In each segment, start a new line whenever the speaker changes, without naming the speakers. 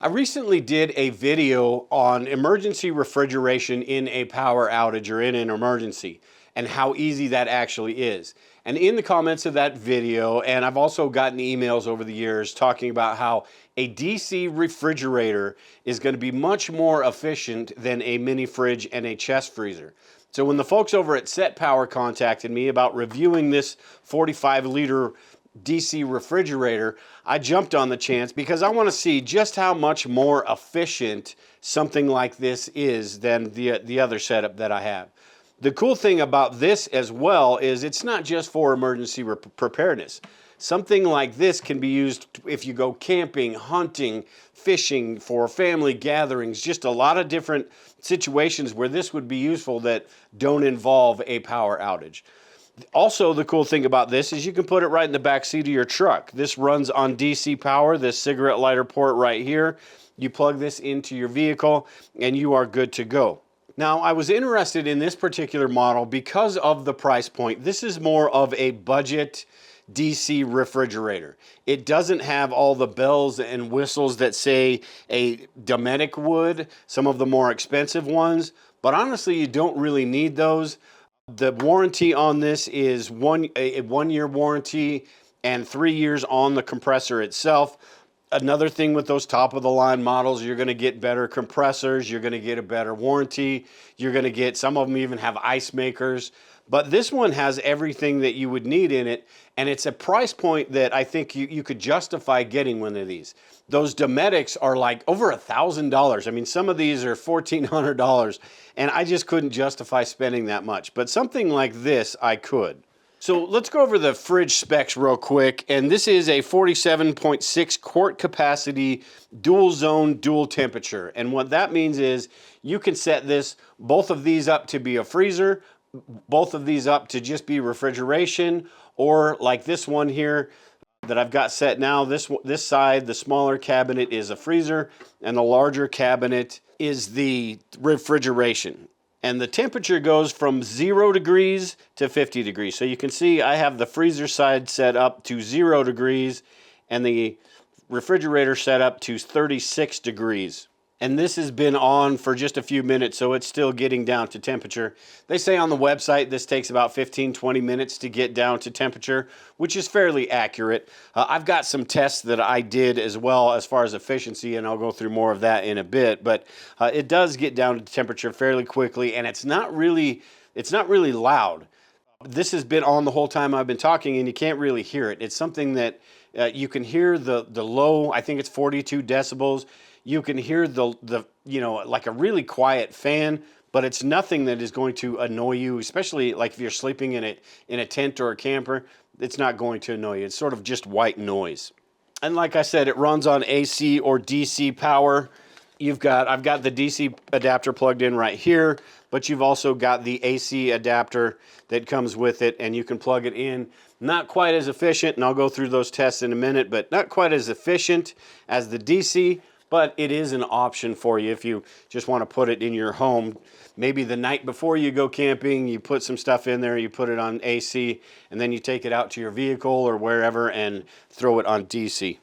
I recently did a video on emergency refrigeration in a power outage or in an emergency and how easy that actually is. And in the comments of that video, and I've also gotten emails over the years talking about how a DC refrigerator is going to be much more efficient than a mini fridge and a chest freezer. So when the folks over at SetPower contacted me about reviewing this 45-liter DC refrigerator, I jumped on the chance because I want to see just how much more efficient something like this is than the other setup that I have. The cool thing about this as well is it's not just for emergency preparedness. Something like this can be used if you go camping, hunting, fishing, for family gatherings, just a lot of different situations where this would be useful that don't involve a power outage. Also, the cool thing about this is you can put it right in the back seat of your truck. This runs on DC power, this cigarette lighter port right here. You plug this into your vehicle and you are good to go. Now, I was interested in this particular model because of the price point. This is more of a budget DC refrigerator. It doesn't have all the bells and whistles that say a Dometic would, some of the more expensive ones, but honestly, you don't really need those. The warranty on this is a one-year warranty and 3 years on the compressor itself. Another thing with those top-of-the-line models, you're going to get better compressors, you're going to get a better warranty, you're going to get, some of them even have ice makers. But this one has everything that you would need in it, and it's a price point that I think you could justify getting one of these. Those Dometics are like over $1,000. I mean, some of these are $1,400, and I just couldn't justify spending that much. But something like this, I could. So let's go over the fridge specs real quick, and this is a 47.6 quart capacity, dual zone, dual temperature. And what that means is you can set both of these up to be a freezer, both of these up to just be refrigeration, or like this one here that I've got set now, this side, the smaller cabinet is a freezer, and the larger cabinet is the refrigeration. And the temperature goes from 0 degrees to 50 degrees. So you can see I have the freezer side set up to 0 degrees and the refrigerator set up to 36 degrees. And this has been on for just a few minutes, so it's still getting down to temperature. They say on the website this takes about 15-20 minutes to get down to temperature, which is fairly accurate. I've got some tests that I did as well as far as efficiency, and I'll go through more of that in a bit. But it does get down to temperature fairly quickly, and it's not really loud. This has been on the whole time I've been talking, and you can't really hear it. It's something that you can hear the low, I think it's 42 decibels. You can hear the like a really quiet fan, but it's nothing that is going to annoy you, especially like if you're sleeping in a tent or a camper. It's not going to annoy you. It's sort of just white noise. And like I said, it runs on AC or DC power. I've got the DC adapter plugged in right here, but you've also got the AC adapter that comes with it, and you can plug it in. Not quite as efficient, and I'll go through those tests in a minute, but not quite as efficient as the DC, but it is an option for you if you just want to put it in your home. Maybe the night before you go camping, you put some stuff in there, you put it on AC, and then you take it out to your vehicle or wherever and throw it on DC.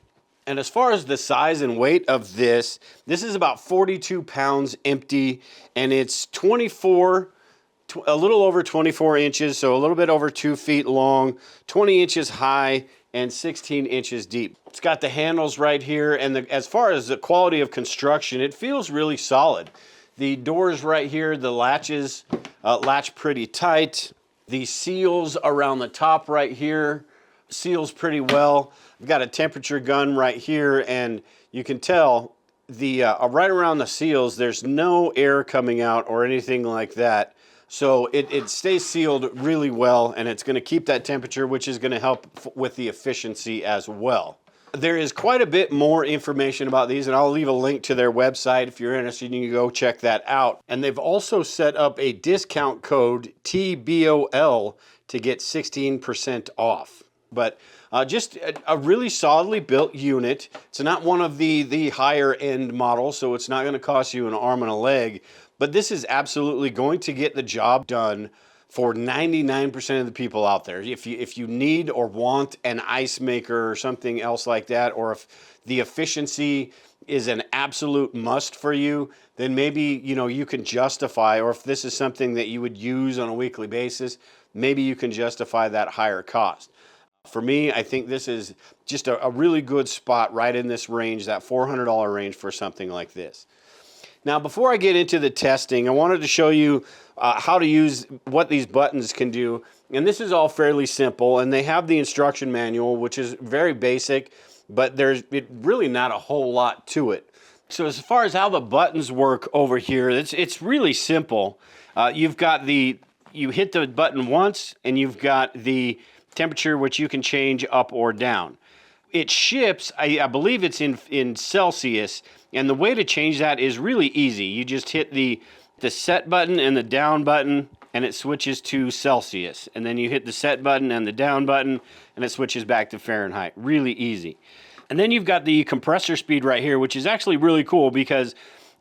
And as far as the size and weight of this is about 42 pounds empty, and it's a little over 24 inches, so a little bit over 2 feet long, 20 inches high, and 16 inches deep. It's got the handles right here, and as far as the quality of construction, it feels really solid. The doors right here, the latches latch pretty tight. The seals around the top right here seals pretty well. I've got a temperature gun right here, and you can tell right around the seals, there's no air coming out or anything like that. So it stays sealed really well, and it's going to keep that temperature, which is going to help with the efficiency as well. There is quite a bit more information about these, and I'll leave a link to their website. If you're interested, you can go check that out. And they've also set up a discount code TBOL to get 16% off. But just a really solidly built unit. It's not one of the higher end models, so it's not going to cost you an arm and a leg. But this is absolutely going to get the job done for 99% of the people out there. If you need or want an ice maker or something else like that, or if the efficiency is an absolute must for you, then maybe, you can justify, or if this is something that you would use on a weekly basis, maybe you can justify that higher cost. For me, I think this is just a really good spot right in this range, that $400 range for something like this. Now, before I get into the testing, I wanted to show you how to use what these buttons can do. And this is all fairly simple, and they have the instruction manual, which is very basic, but there's really not a whole lot to it. So as far as how the buttons work over here, it's really simple. You hit the button once, and you've got the temperature, which you can change up or down. It ships, I believe it's in Celsius, and the way to change that is really easy. You just hit the set button and the down button, and it switches to Celsius. And then you hit the set button and the down button, and it switches back to Fahrenheit. Really easy. And then you've got the compressor speed right here, which is actually really cool because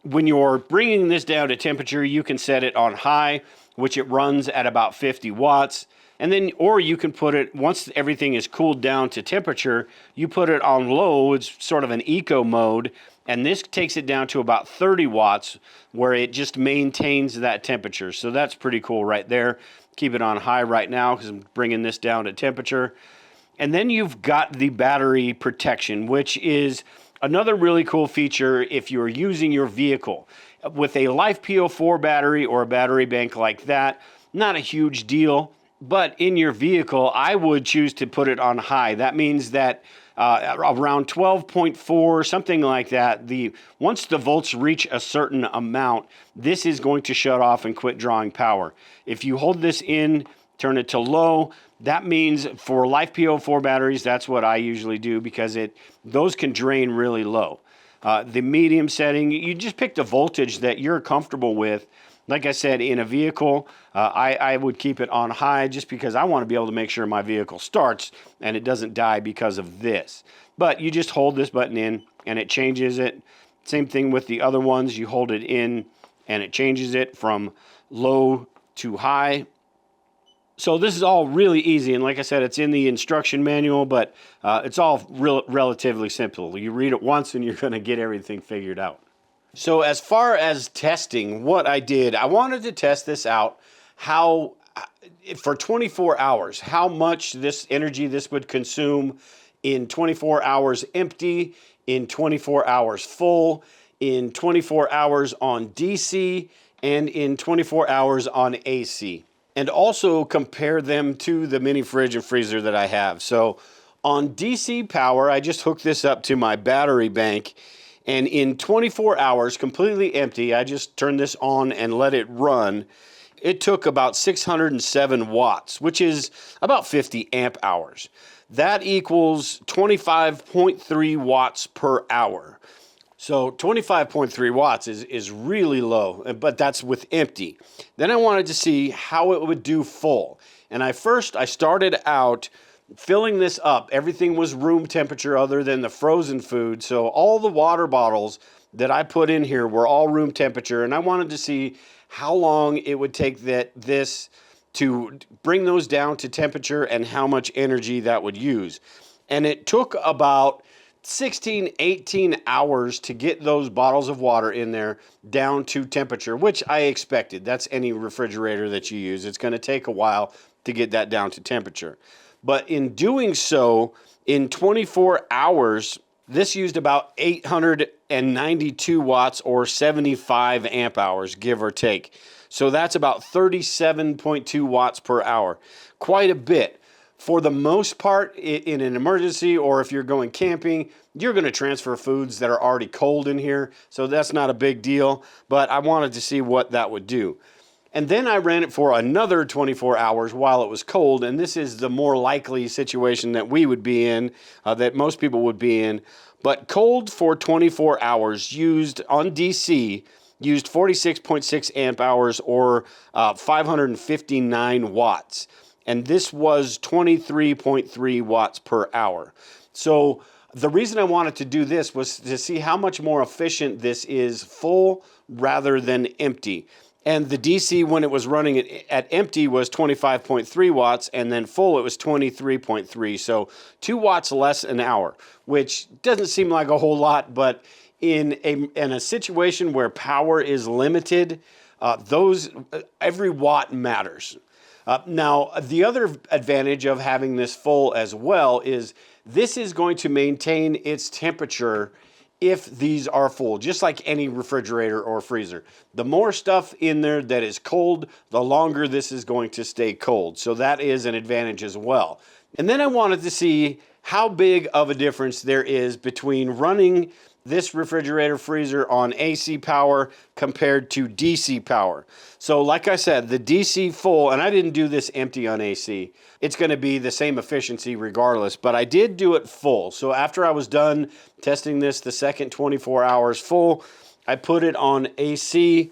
when you're bringing this down to temperature, you can set it on high, which it runs at about 50 watts. And then, or you can put it, once everything is cooled down to temperature, you put it on low. It's sort of an eco mode, and this takes it down to about 30 watts where it just maintains that temperature. So that's pretty cool right there. Keep it on high right now because I'm bringing this down to temperature. And then you've got the battery protection, which is another really cool feature if you're using your vehicle. With a Life PO4 battery or a battery bank like that, not a huge deal. But in your vehicle, I would choose to put it on high. That means that around 12.4, something like that, once the volts reach a certain amount, this is going to shut off and quit drawing power. If you hold this in, turn it to low, that means for Life PO4 batteries, that's what I usually do because those can drain really low. The medium setting, you just pick the voltage that you're comfortable with. Like I said, in a vehicle, I would keep it on high just because I want to be able to make sure my vehicle starts and it doesn't die because of this. But you just hold this button in and it changes it. Same thing with the other ones. You hold it in and it changes it from low to high. So this is all really easy. And like I said, it's in the instruction manual, but it's all relatively simple. You read it once and you're going to get everything figured out. So as far as testing, what I did, I wanted to test this out, for 24 hours, how much this energy this would consume in 24 hours empty, in 24 hours full, in 24 hours on DC, and in 24 hours on AC. And also compare them to the mini fridge and freezer that I have. So on DC power, I just hooked this up to my battery bank. And in 24 hours, completely empty, I just turned this on and let it run. It took about 607 watts, which is about 50 amp hours. That equals 25.3 watts per hour. So 25.3 watts is really low, but that's with empty. Then I wanted to see how it would do full. And I started out filling this up. Everything was room temperature other than the frozen food. So all the water bottles that I put in here were all room temperature. And I wanted to see how long it would take this to bring those down to temperature and how much energy that would use. And it took about 16, 18 hours to get those bottles of water in there down to temperature, which I expected. That's any refrigerator that you use. It's going to take a while to get that down to temperature. But in doing so, in 24 hours, this used about 892 watts or 75 amp hours, give or take. So that's about 37.2 watts per hour. Quite a bit. For the most part, in an emergency or if you're going camping, you're going to transfer foods that are already cold in here. So that's not a big deal, but I wanted to see what that would do. And then I ran it for another 24 hours while it was cold, and this is the more likely situation that we would be in, that most people would be in. But cold for 24 hours used on DC, used 46.6 amp hours or 559 watts. And this was 23.3 watts per hour. So the reason I wanted to do this was to see how much more efficient this is full rather than empty. And the DC, when it was running at empty, was 25.3 watts, and then full, it was 23.3. So 2 watts less an hour, which doesn't seem like a whole lot, but in a situation where power is limited, every watt matters. Now, the other advantage of having this full as well is this is going to maintain its temperature if these are full, just like any refrigerator or freezer. The more stuff in there that is cold, the longer this is going to stay cold. So that is an advantage as well. And then I wanted to see how big of a difference there is between running this refrigerator freezer on AC power compared to DC power. So like I said, the DC full, and I didn't do this empty on AC, it's going to be the same efficiency regardless, but I did do it full. So after I was done testing this the second 24 hours full, I put it on AC,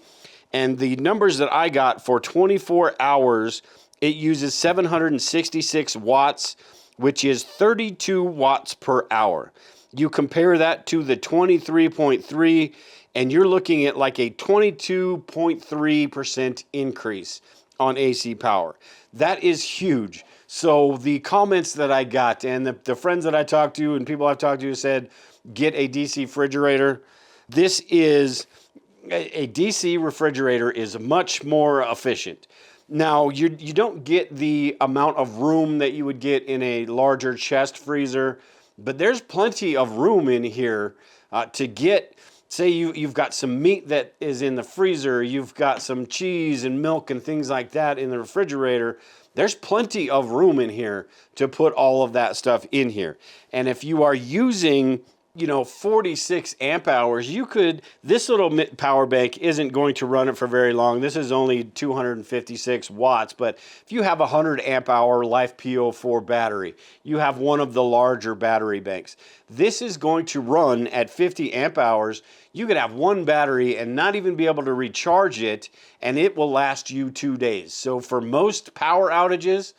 and the numbers that I got for 24 hours, it uses 766 watts, which is 32 watts per hour. You compare that to the 23.3, and you're looking at like a 22.3% increase on AC power. That is huge. So the comments that I got and the friends that I talked to and people I've talked to said, get a DC refrigerator. This is, a DC refrigerator is much more efficient. Now, you don't get the amount of room that you would get in a larger chest freezer, but there's plenty of room in here to get, say you've got some meat that is in the freezer, you've got some cheese and milk and things like that in the refrigerator. There's plenty of room in here to put all of that stuff in here. And if you are using 46 amp hours, this little power bank isn't going to run it for very long. This is only 256 watts, but if you have a 100 amp hour Life P04 battery, you have one of the larger battery banks. This is going to run at 50 amp hours. You could have one battery and not even be able to recharge it, and it will last you 2 days. So for most power outages,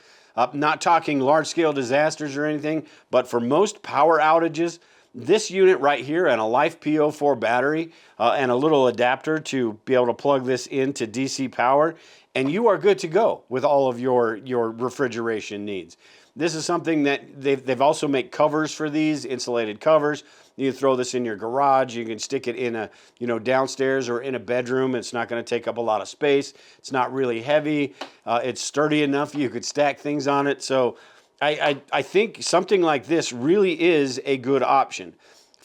not talking large scale disasters or anything, but for most power outages, this unit right here and a Life P04 battery and a little adapter to be able to plug this into DC power, and you are good to go with all of your refrigeration needs. This is something that they've also make covers for these, insulated covers. You can throw this in your garage. You can stick it in a downstairs or in a bedroom. It's not going to take up a lot of space. It's not really heavy. It's sturdy enough you could stack things on it. So I think something like this really is a good option.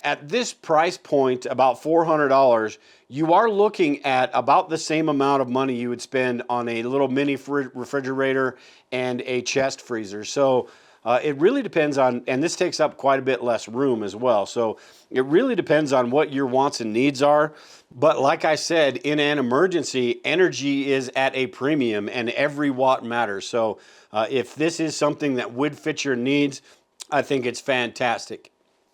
At this price point, about $400, you are looking at about the same amount of money you would spend on a little mini refrigerator and a chest freezer. So it really depends on, and this takes up quite a bit less room as well. So it really depends on what your wants and needs are. But like I said, in an emergency, energy is at a premium and every watt matters. So if this is something that would fit your needs, I think it's fantastic.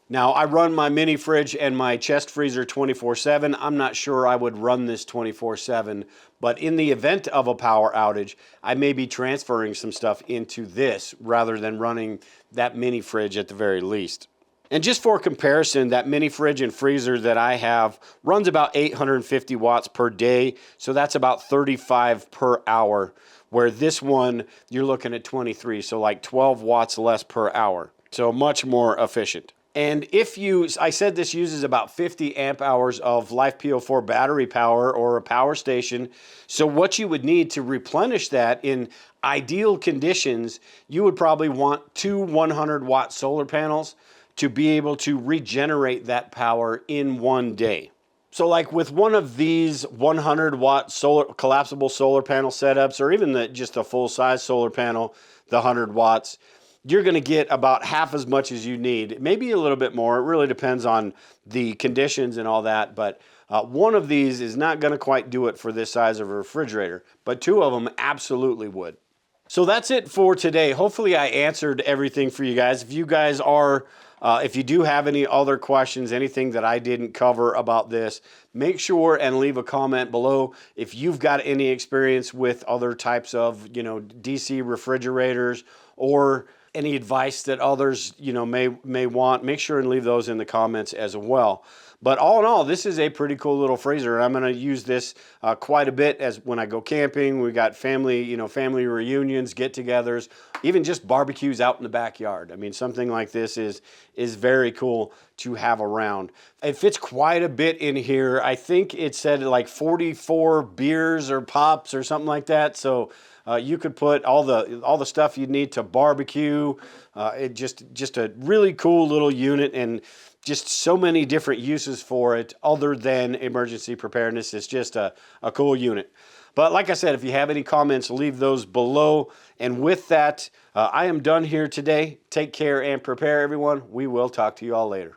Now, I run my mini fridge and my chest freezer 24/7. I'm not sure I would run this 24/7, but in the event of a power outage, I may be transferring some stuff into this rather than running that mini fridge at the very least. And just for comparison, that mini fridge and freezer that I have runs about 850 watts per day, so that's about 35 per hour, where this one, you're looking at 23, so like 12 watts less per hour, so much more efficient. And I said this uses about 50 amp hours of Life P04 battery power or a power station. So what you would need to replenish that in ideal conditions, you would probably want 2 100-watt solar panels to be able to regenerate that power in one day. So like with one of these 100-watt collapsible solar panel setups, or even just a full-size solar panel, the 100 watts, you're going to get about half as much as you need, maybe a little bit more. It really depends on the conditions and all that, but one of these is not going to quite do it for this size of a refrigerator, but 2 of them absolutely would. So that's it for today. Hopefully I answered everything for you guys. If you guys if you do have any other questions, anything that I didn't cover about this, make sure and leave a comment below. If you've got any experience with other types of, DC refrigerators or any advice that others, may want, make sure and leave those in the comments as well. But all in all, this is a pretty cool little freezer. I'm going to use this quite a bit as when I go camping. We got family, family reunions, get-togethers, even just barbecues out in the backyard. I mean, something like this is very cool to have around. It fits quite a bit in here. I think it said like 44 beers or pops or something like that. So you could put all the stuff you need to barbecue. It just a really cool little unit, and just so many different uses for it other than emergency preparedness. It's just a cool unit. But like I said, if you have any comments, leave those below. And with that, I am done here today. Take care and prepare, everyone. We will talk to you all later.